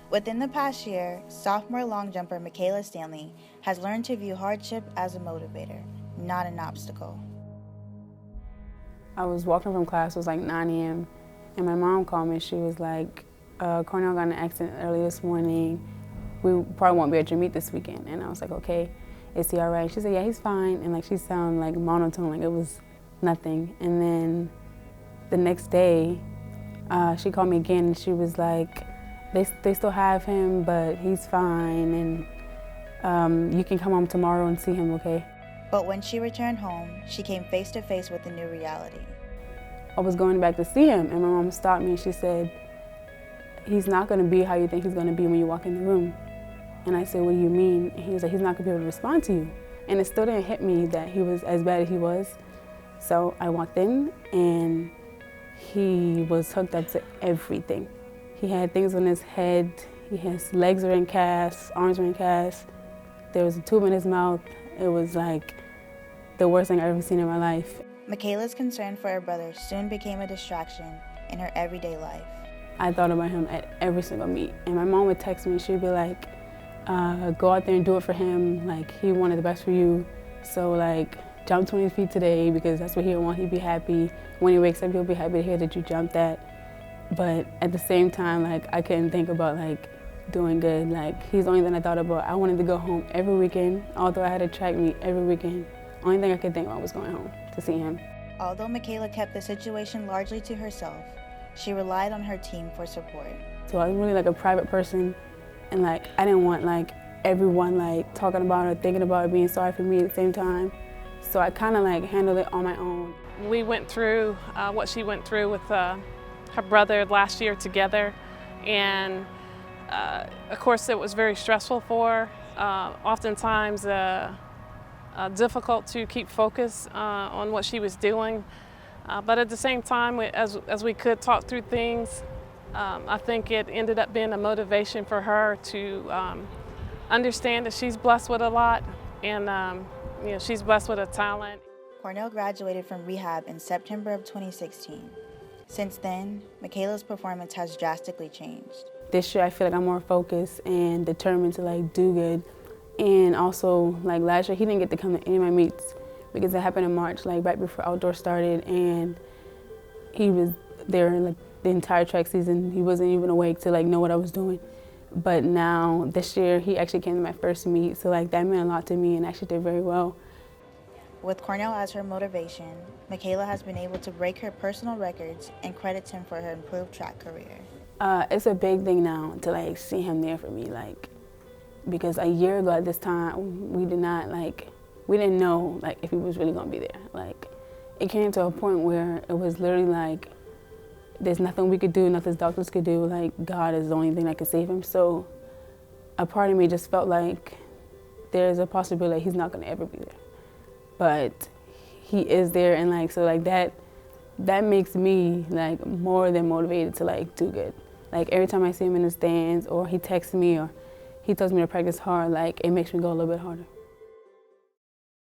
Within the past year, sophomore long jumper Makyla Stanley has learned to view hardship as a motivator, not an obstacle. I was walking from class, it was like 9 a.m., and my mom called me. She was like, Cornell got in an accident early this morning. We probably won't be at your meet this weekend. And I was like, okay, is he all right? She said, yeah, he's fine. And like she sounded like monotone, like it was nothing. And then the next day, she called me again and she was like, they still have him, but he's fine, and you can come home tomorrow and see him, okay? But when she returned home, she came face to face with a new reality. I was going back to see him, and my mom stopped me and she said, he's not going to be how you think he's going to be when you walk in the room. And I said, what do you mean? And he was like, he's not going to be able to respond to you. And it still didn't hit me that he was as bad as he was. So I walked in, and he was hooked up to everything. He had things on his head, his legs were in casts, arms were in casts. There was a tube in his mouth. It was like the worst thing I've ever seen in my life. Makyla's concern for her brother soon became a distraction in her everyday life. I thought about him at every single meet. And my mom would text me, she'd be like, go out there and do it for him. Like, he wanted the best for you. So like, jump 20 feet today because that's what he'll want. He'd be happy. When he wakes up, he'll be happy to hear that you jumped that. But at the same time, like, I couldn't think about like doing good. Like, he's the only thing I thought about. I wanted to go home every weekend, although I had a track meet every weekend. Only thing I could think about was going home to see him. Although Makyla kept the situation largely to herself, she relied on her team for support. So I was really like a private person, and like I didn't want like everyone like talking about it, thinking about it, being sorry for me at the same time. So I kind of like handled it on my own. We went through what she went through with her brother last year together, and of course it was very stressful for her. Oftentimes difficult to keep focus on what she was doing, but at the same time, as we could talk through things, I think it ended up being a motivation for her to understand that she's blessed with a lot, and you know, she's blessed with a talent. Cornell graduated from rehab in September of 2016. Since then, Makyla's performance has drastically changed. This year I feel like I'm more focused and determined to like do good. And also, like last year, he didn't get to come to any of my meets because it happened in March, like right before outdoor started, and he was there like the entire track season. He wasn't even awake to like know what I was doing. But now, this year, he actually came to my first meet, so like that meant a lot to me and actually did very well. With Cornell as her motivation, Makyla has been able to break her personal records and credits him for her improved track career. It's a big thing now to like see him there for me, like, because a year ago at this time, we didn't know like if he was really gonna be there. Like, it came to a point where it was literally like, there's nothing we could do, nothing doctors could do, like God is the only thing that could save him. So a part of me just felt like there's a possibility he's not gonna ever be there. But he is there, and like, so like that makes me like more than motivated to like do good. Like every time I see him in the stands, or he texts me, or he tells me to practice hard, like it makes me go a little bit harder.